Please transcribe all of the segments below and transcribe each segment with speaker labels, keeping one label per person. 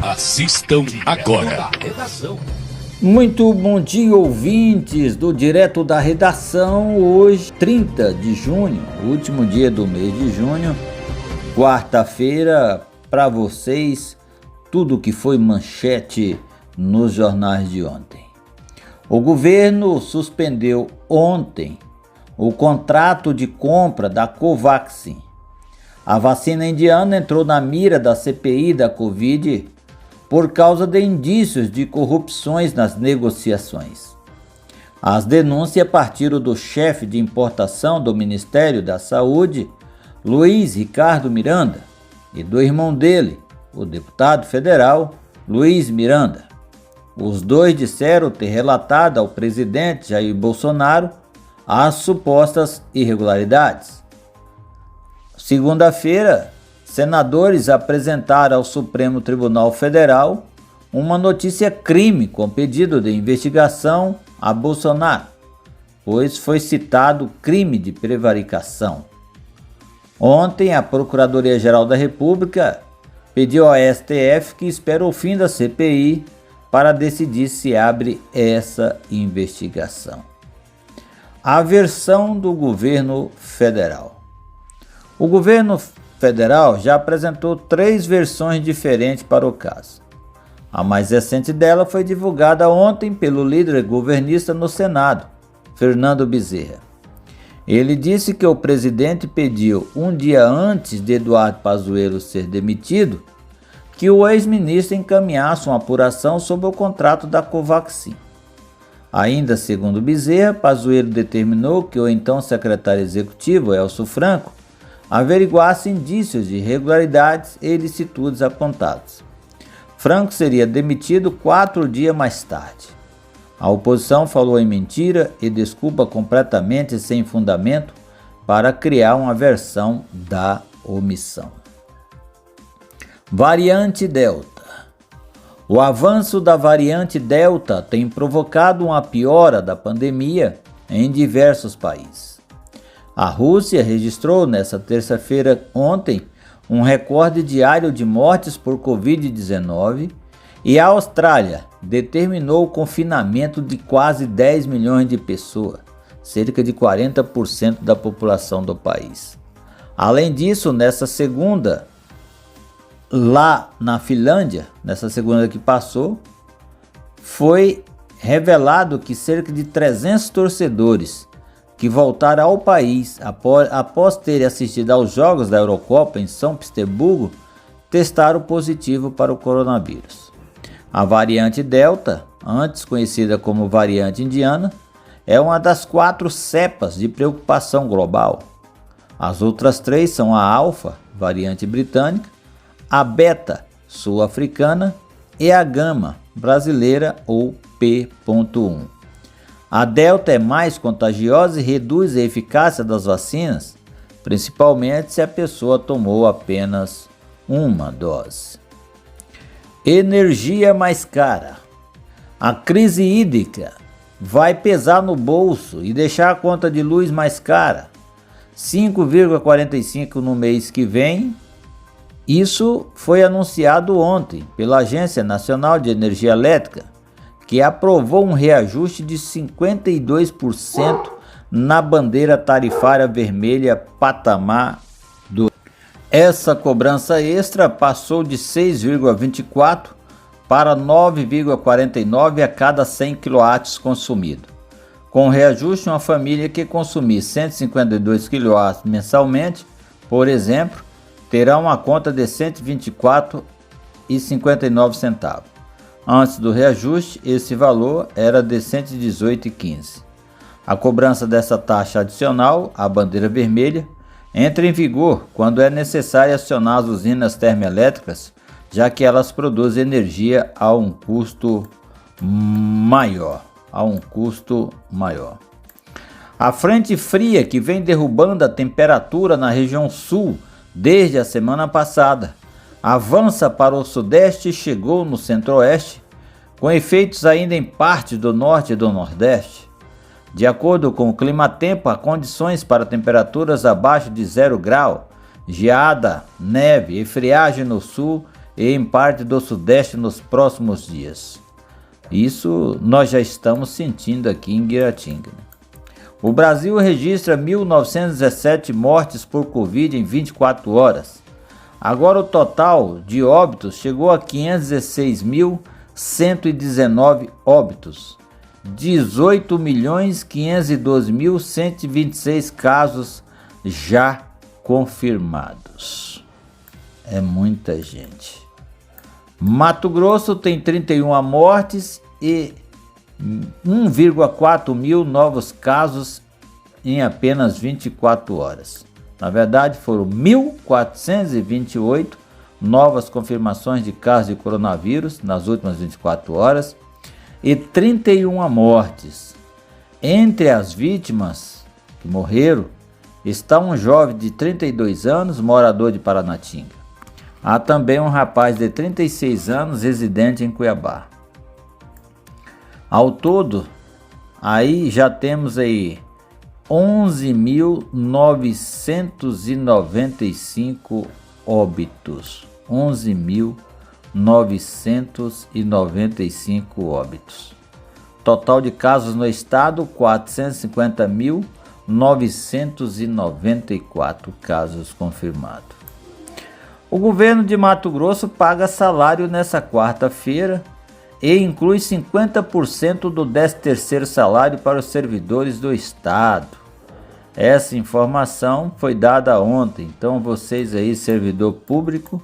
Speaker 1: Assistam agora.
Speaker 2: Muito bom dia, ouvintes do Direto da Redação. Hoje, 30 de junho, último dia do mês de junho, quarta-feira, para vocês, tudo que foi manchete nos jornais de ontem. O governo suspendeu ontem o contrato de compra da Covaxin. A vacina indiana entrou na mira da CPI da Covid por causa de indícios de corrupções nas negociações. As denúncias partiram do chefe de importação do Ministério da Saúde, Luiz Ricardo Miranda, e do irmão dele, o deputado federal Luiz Miranda. Os dois disseram ter relatado ao presidente Jair Bolsonaro as supostas irregularidades. Segunda-feira, senadores apresentaram ao Supremo Tribunal Federal uma notícia-crime com pedido de investigação a Bolsonaro, pois foi citado crime de prevaricação. Ontem, a Procuradoria-Geral da República pediu ao STF que espere o fim da CPI para decidir se abre essa investigação. A versão do governo federal. O governo federal já apresentou 3 versões diferentes para o caso. A mais recente dela foi divulgada ontem pelo líder governista no Senado, Fernando Bezerra. Ele disse que o presidente pediu, um dia antes de Eduardo Pazuello ser demitido, que o ex-ministro encaminhasse uma apuração sobre o contrato da Covaxin. Ainda segundo Bezerra, Pazuello determinou que o então secretário executivo, Elcio Franco, averiguasse indícios de irregularidades e ilicitudes apontados. Franco seria demitido 4 dias mais tarde. A oposição falou em mentira e desculpa completamente sem fundamento para criar uma versão da omissão. Variante Delta. O avanço da variante Delta tem provocado uma piora da pandemia em diversos países. A Rússia registrou nesta terça-feira ontem um recorde diário de mortes por Covid-19 e a Austrália determinou o confinamento de quase 10 milhões de pessoas, cerca de 40% da população do país. Além disso, nessa segunda, lá na Finlândia, nessa segunda que passou, foi revelado que cerca de 300 torcedores que voltaram ao país após terem assistido aos Jogos da Eurocopa em São Petersburgo, testaram positivo para o coronavírus. A variante Delta, antes conhecida como variante indiana, é uma das 4 cepas de preocupação global. As outras 3 são a Alfa, variante britânica, a Beta, sul-africana, e a Gama, brasileira ou P.1. A Delta é mais contagiosa e reduz a eficácia das vacinas, principalmente se a pessoa tomou apenas uma dose. Energia mais cara. A crise hídrica vai pesar no bolso e deixar a conta de luz mais cara, 5,45 no mês que vem. Isso foi anunciado ontem pela Agência Nacional de Energia Elétrica, que aprovou um reajuste de 52% na bandeira tarifária vermelha patamar 2. Essa cobrança extra passou de 6,24 para 9,49 a cada 100 kW consumido. Com o reajuste, uma família que consumir 152 kW mensalmente, por exemplo, terá uma conta de R$ 124,59. Antes do reajuste, esse valor era de R$ 118,15. A cobrança dessa taxa adicional, a bandeira vermelha, entra em vigor quando é necessário acionar as usinas termoelétricas, já que elas produzem energia a um custo maior. A frente fria que vem derrubando a temperatura na região sul desde a semana passada avança para o sudeste e chegou no centro-oeste, com efeitos ainda em partes do norte e do nordeste. De acordo com o Climatempo, há condições para temperaturas abaixo de 0 grau, geada, neve e friagem no sul e em parte do Sudeste nos próximos dias. Isso nós já estamos sentindo aqui em Guiratinga. O Brasil registra 1.917 mortes por Covid em 24 horas. Agora o total de óbitos chegou a 516.119 óbitos. 18.512.126 casos já confirmados. É muita gente. Mato Grosso tem 31 mortes e 1,4 mil novos casos em apenas 24 horas. Na verdade, foram 1.428 novas confirmações de casos de coronavírus nas últimas 24 horas e 31 mortes. Entre as vítimas que morreram está um jovem de 32 anos, morador de Paranatinga. Há também um rapaz de 36 anos, residente em Cuiabá. Ao todo, aí já temos aí 11.995 óbitos. 11.995 óbitos. Total de casos no estado, 450.994 casos confirmados. O governo de Mato Grosso paga salário nessa quarta-feira e inclui 50% do 13º salário para os servidores do estado. Essa informação foi dada ontem, então vocês aí, servidor público,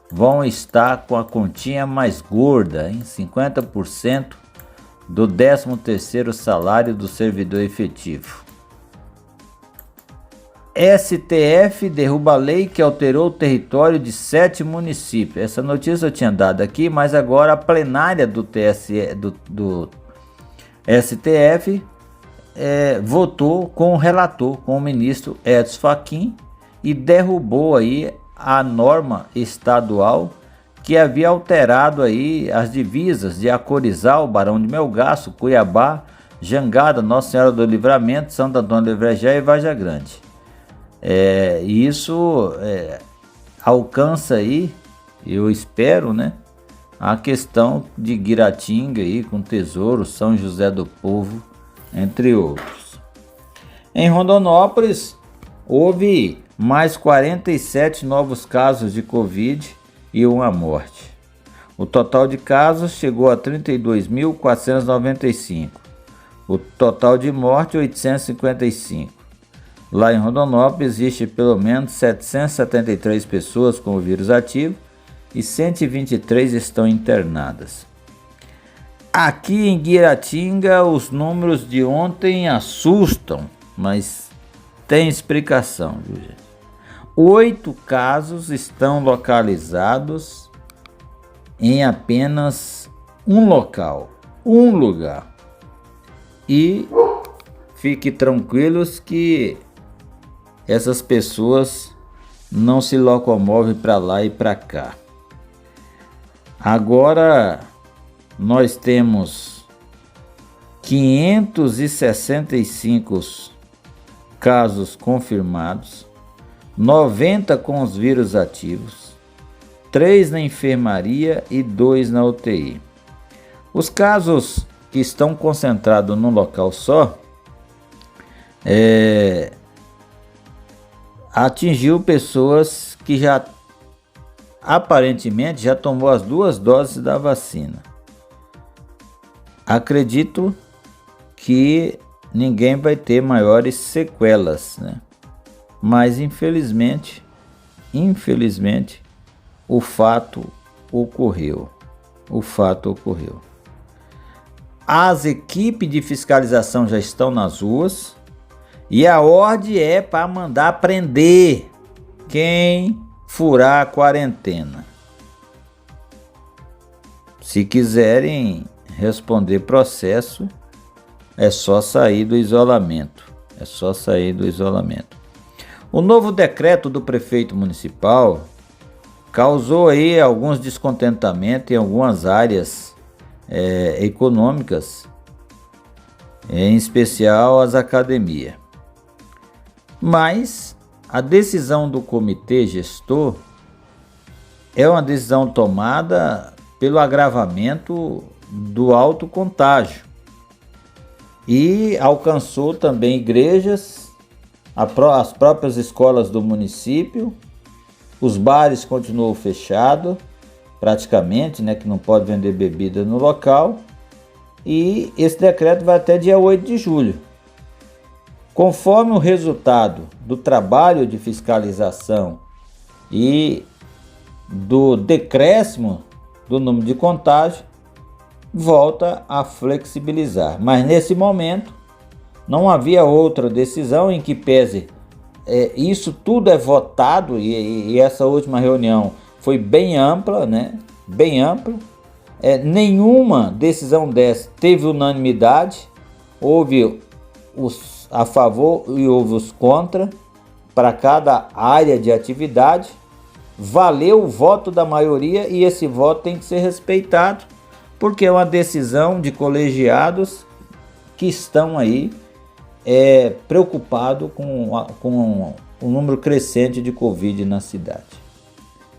Speaker 2: vão estar com a continha mais gorda, hein? 50% do 13º salário do servidor efetivo. STF derruba a lei que alterou o território de 7 municípios. Essa notícia eu tinha dado aqui, mas agora a plenária do STF votou com o relator, com o ministro Edson Fachin, e derrubou aí a norma estadual que havia alterado aí as divisas de Acorizal, Barão de Melgaço, Cuiabá, Jangada, Nossa Senhora do Livramento, Santo Antônio do Ivrejé e Varja Grande. Isso alcança aí, eu espero, né, a questão de Guiratinga aí com Tesouro, São José do Povo, entre outros. Em Rondonópolis, houve mais 47 novos casos de Covid e uma morte. O total de casos chegou a 32.495. O total de morte, 855. Lá em Rondonópolis existe pelo menos 773 pessoas com o vírus ativo e 123 estão internadas. Aqui em Guiratinga os números de ontem assustam, mas tem explicação, viu, gente? 8 casos estão localizados em apenas um local, um lugar. E fique tranquilos que essas pessoas não se locomovem para lá e para cá. Agora nós temos 565 casos confirmados, 90 com os vírus ativos, 3 na enfermaria e 2 na UTI. Os casos que estão concentrados num local só atingiu pessoas que já aparentemente já tomou as 2 doses da vacina. Acredito que ninguém vai ter maiores sequelas, né? Mas infelizmente, o fato ocorreu. As equipes de fiscalização já estão nas ruas e a ordem é para mandar prender quem furar a quarentena. Se quiserem responder processo, é só sair do isolamento. O novo decreto do prefeito municipal causou aí alguns descontentamentos em algumas áreas econômicas, em especial as academias. Mas a decisão do comitê gestor é uma decisão tomada pelo agravamento do alto contágio e alcançou também igrejas, as próprias escolas do município, os bares continuam fechados praticamente, né, que não pode vender bebida no local, e esse decreto vai até dia 8 de julho. Conforme o resultado do trabalho de fiscalização e do decréscimo do número de contágio, volta a flexibilizar. Mas nesse momento não havia outra decisão em que pese isso tudo é votado e essa última reunião foi bem ampla, né? Bem ampla. Nenhuma decisão dessa teve unanimidade, houve os a favor e houve os contra para cada área de atividade. Valeu o voto da maioria e esse voto tem que ser respeitado, porque é uma decisão de colegiados que estão aí preocupados com o número crescente de Covid na cidade.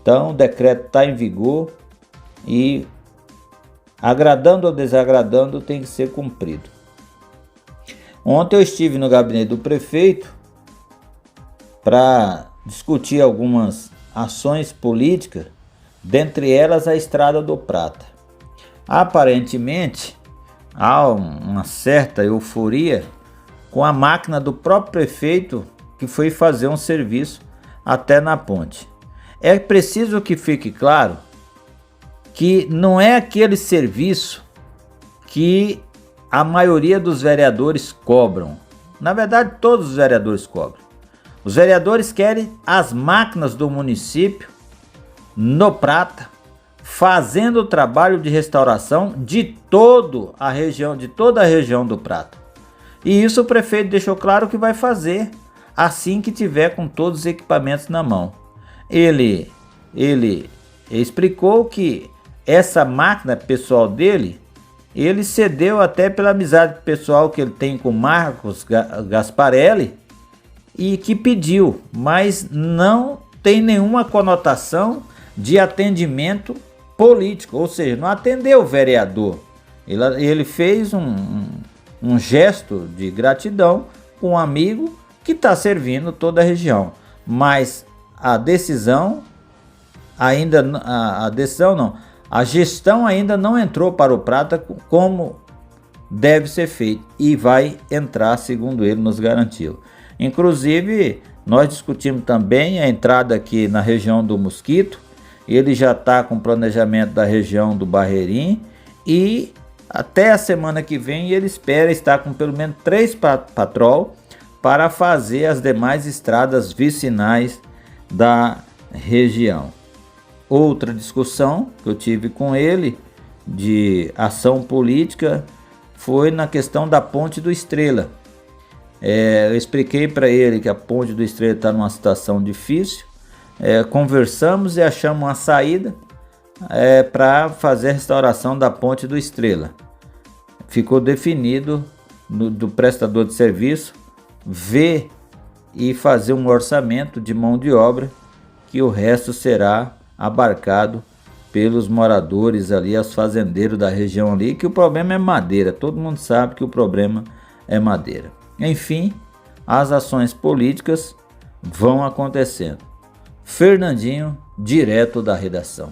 Speaker 2: Então o decreto está em vigor e, agradando ou desagradando, tem que ser cumprido. Ontem eu estive no gabinete do prefeito para discutir algumas ações políticas, dentre elas a Estrada do Prata. Aparentemente há uma certa euforia com a máquina do próprio prefeito que foi fazer um serviço até na ponte. É preciso que fique claro que não é aquele serviço que a maioria dos vereadores cobram. Na verdade, todos os vereadores cobram. Os vereadores querem as máquinas do município no Prata, fazendo o trabalho de restauração de toda a região do Prata. E isso o prefeito deixou claro que vai fazer assim que tiver com todos os equipamentos na mão. Ele explicou que essa máquina pessoal dele, ele cedeu até pela amizade pessoal que ele tem com Marcos Gasparelli, e que pediu, mas não tem nenhuma conotação de atendimento político, ou seja, não atendeu o vereador. Ele fez um gesto de gratidão com um amigo que está servindo toda a região, mas a decisão ainda, a gestão ainda não entrou para o Prata como deve ser feito e vai entrar, segundo ele nos garantiu. Inclusive, nós discutimos também a entrada aqui na região do Mosquito. Ele já está com planejamento da região do Barreirinho e até a semana que vem ele espera estar com pelo menos 3 patrol para fazer as demais estradas vicinais da região. Outra discussão que eu tive com ele de ação política foi na questão da Ponte do Estrela. Eu expliquei para ele que a Ponte do Estrela está numa situação difícil. Conversamos e achamos uma saída para fazer a restauração da Ponte do Estrela. Ficou definido do prestador de serviço ver e fazer um orçamento de mão de obra, que o resto será abarcado pelos moradores ali, os fazendeiros da região ali, que o problema é madeira. Todo mundo sabe que o problema é madeira. Enfim, as ações políticas vão acontecendo. Fernandinho, direto da redação.